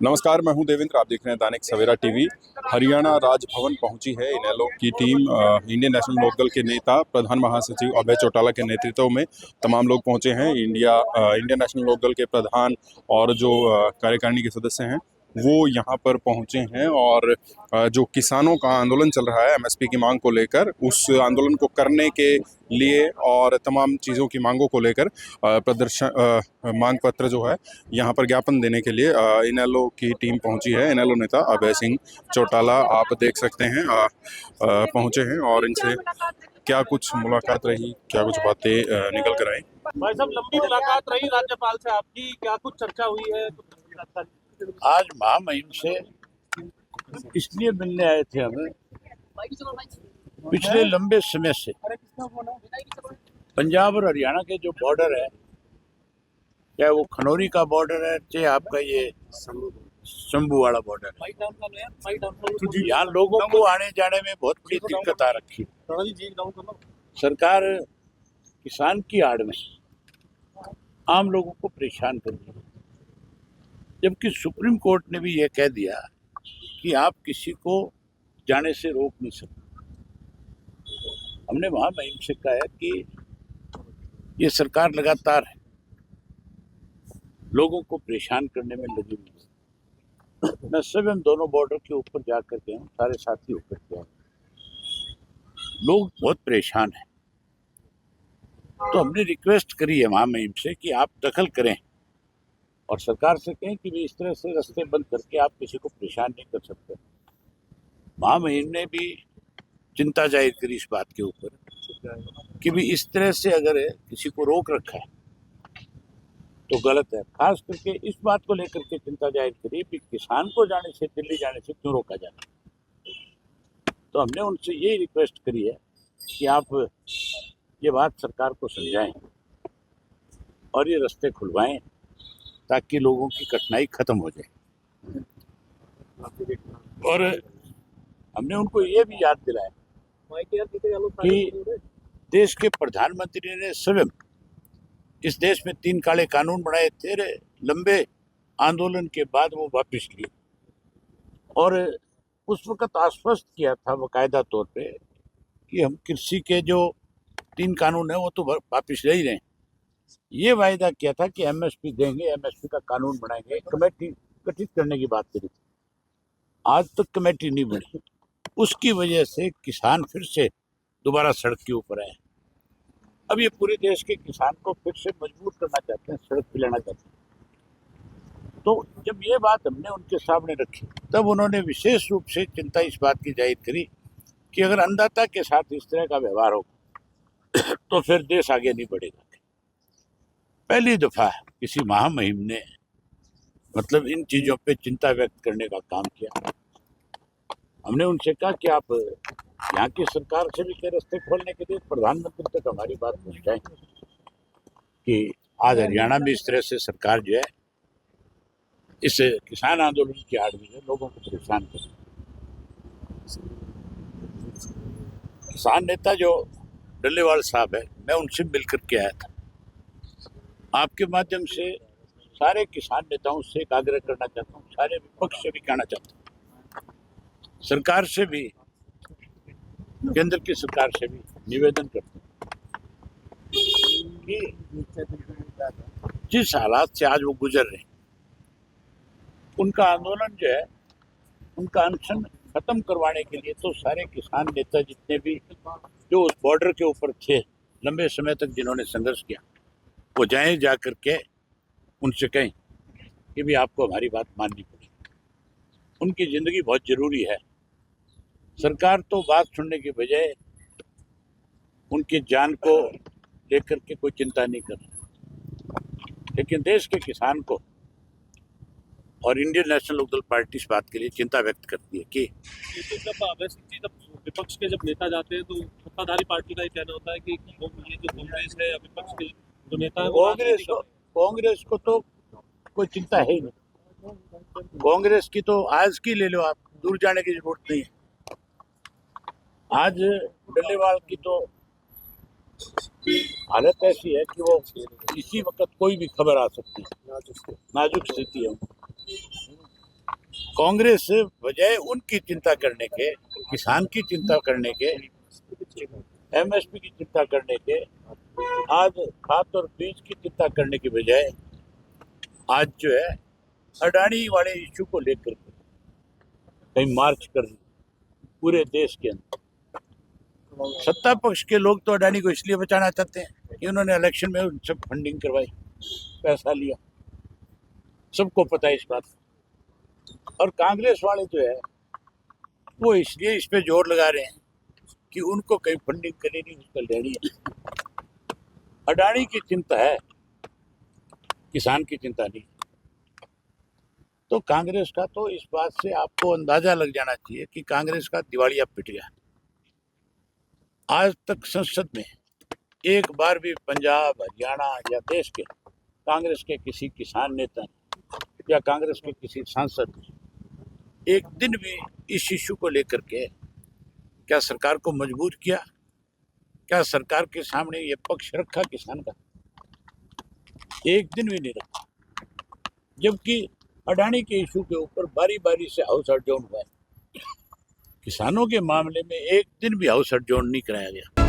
नमस्कार, मैं हूं देवेंद्र। आप देख रहे हैं दैनिक सवेरा टीवी। हरियाणा राजभवन पहुंची है इनेलो की टीम। इंडियन नेशनल लोकदल के नेता प्रधान महासचिव अभय चौटाला के नेतृत्व में तमाम लोग पहुंचे हैं। इंडियन नेशनल लोकदल के प्रधान और जो कार्यकारिणी के सदस्य हैं वो यहाँ पर पहुंचे हैं और जो किसानों का आंदोलन चल रहा है एमएसपी की मांग को लेकर, उस आंदोलन को करने के लिए और तमाम चीज़ों की मांगों को लेकर प्रदर्शन मांग पत्र जो है यहाँ पर ज्ञापन देने के लिए इनेलो की टीम पहुंची है। इनेलो नेता अभय सिंह चौटाला आप देख सकते हैं पहुंचे हैं और इनसे क्या कुछ मुलाकात रही, क्या कुछ बातें निकल कर आई। भाई साहब, लंबी मुलाकात रही राज्यपाल से आपकी, क्या कुछ चर्चा हुई है? आज महामहिम से इसलिए मिलने आए थे हमें, पिछले लंबे समय से पंजाब और हरियाणा के जो बॉर्डर है, चाहे वो खनौरी का बॉर्डर है, चाहे आपका ये शंभू वाला बॉर्डर है, यहाँ लोगों को आने जाने में बहुत बड़ी दिक्कत आ रखी है। सरकार किसान की आड़ में आम लोगों को परेशान कर रही है, जबकि सुप्रीम कोर्ट ने भी ये कह दिया कि आप किसी को जाने से रोक नहीं सकते। हमने महामहिम से कहा है कि ये सरकार लगातार लोगों को परेशान करने में लगी हुई है। मैं स्वयं दोनों बॉर्डर के ऊपर जाकर के हूँ, सारे साथी होकर के आए, लोग बहुत परेशान हैं। तो हमने रिक्वेस्ट करी है महामहिम से कि आप दखल करें और सरकार से कहें कि भी इस तरह से रास्ते बंद करके आप किसी को परेशान नहीं कर सकते। महामहिम ने भी चिंता जाहिर करी इस बात के ऊपर कि भी इस तरह से अगर किसी को रोक रखा है तो गलत है। खास करके इस बात को लेकर के चिंता जाहिर करी कि किसान को जाने से, दिल्ली जाने से क्यों रोका जाए। तो हमने उनसे यही रिक्वेस्ट करी है कि आप ये बात सरकार को समझाएं और ये रास्ते खुलवाएं ताकि लोगों की कठिनाई खत्म हो जाए। और हमने उनको ये भी याद दिलाया कि देश के प्रधानमंत्री ने स्वयं इस देश में 3 काले कानून बनाए थे, लंबे आंदोलन के बाद वो वापस लिए और उस वक्त आश्वस्त किया था बाकायदा तौर पे कि हम कृषि के जो 3 कानून है वो तो वापस ले ही रहे हैं। ये वायदा किया था कि एमएसपी देंगे, एमएसपी का कानून बनाएंगे, कमेटी गठित करने की बात करी थी। आज तक कमेटी नहीं बनी, उसकी वजह से किसान फिर से दोबारा सड़क के ऊपर आए। अब ये पूरे देश के किसान को फिर से मजबूर करना चाहते हैं, सड़क पे लाना चाहते हैं। तो जब ये बात हमने उनके सामने रखी तब उन्होंने विशेष रूप से चिंता इस बात की जाहिर करी कि अगर अन्नदाता के साथ इस तरह का व्यवहार होगा तो फिर देश आगे नहीं बढ़ेगा। पहली दफा किसी महामहिम ने मतलब इन चीजों पे चिंता व्यक्त करने का काम किया। हमने उनसे कहा कि आप यहाँ की सरकार से भी कई रास्ते खोलने के लिए प्रधानमंत्री तक हमारी बात पहुंचाएं कि आज हरियाणा में इस तरह से सरकार जो है इस किसान आंदोलन की आड़ में लोगों को परेशान कर रही है। किसान नेता जो डल्लेवाल साहब है, मैं उनसे मिलकर के आया था। आपके माध्यम से सारे किसान नेताओं से एक आग्रह करना चाहता हूँ, सारे विपक्ष से भी कहना चाहता हूँ, सरकार से भी, केंद्र की सरकार से भी निवेदन करता हूँ कि जिस हालात से आज वो गुजर रहे हैं, उनका आंदोलन जो है, उनका अनशन खत्म करवाने के लिए तो सारे किसान नेता जितने भी जो उस बॉर्डर के ऊपर थे लंबे समय तक, जिन्होंने संघर्ष किया, वो जाएं, जा करके उनसे कहें कि भी आपको हमारी बात माननी पड़ेगी। उनकी जिंदगी बहुत जरूरी है। सरकार तो बात सुनने की बजाय उनकी जान को लेकर के कोई चिंता नहीं कर रही, लेकिन देश के किसान को और इंडियन नेशनल लोकदल पार्टी इस बात के लिए चिंता व्यक्त करती है कि जब अभय सिंह जी, जब विपक्ष के जब नेता जाते हैं तो सत्ताधारी पार्टी का ये कहना होता है कि ये जो कांग्रेस है, विपक्ष के जो नेता है, कांग्रेस को तो कोई चिंता है ही नहीं। कांग्रेस की तो आज की ले लो आप, दूर जाने की जरूरत नहीं है। आज डल्लेवाल की तो हालत ऐसी है कि वो इसी वक्त कोई भी खबर आ सकती है, नाजुक स्थिति है। कांग्रेस बजाय उनकी चिंता करने के, किसान की चिंता करने के, एमएसपी की चिंता करने के, आज खाद और बीज की चिंता करने के बजाय आज जो है अडानी वाले इशू को लेकर के कहीं मार्च कर दी पूरे देश के अंदर। सत्ता पक्ष के लोग तो अडानी को इसलिए बचाना चाहते हैं कि उन्होंने इलेक्शन में उनसे फंडिंग करवाई, पैसा लिया, सबको पता है इस बात। और कांग्रेस वाले जो है वो इसलिए इस पे जोर लगा रहे हैं कि उनको कहीं फंडिंग करनी उसका लेनी है। अडानी की चिंता है, किसान की चिंता नहीं। तो कांग्रेस का तो इस बात से आपको अंदाजा लग जाना चाहिए कि कांग्रेस का दिवालिया पिट गया। आज तक संसद में एक बार भी पंजाब, हरियाणा या देश के कांग्रेस के किसी किसान नेता या कांग्रेस के किसी सांसद ने एक दिन भी इस इशू को लेकर के क्या सरकार को मजबूर किया, क्या सरकार के सामने ये पक्ष रखा किसान का? एक दिन भी नहीं रखा। जबकि अडानी के इशू के ऊपर बारी बारी से हाउस एडजॉर्न हुआ है, किसानों के मामले में एक दिन भी हाउस एडजॉर्न नहीं कराया गया।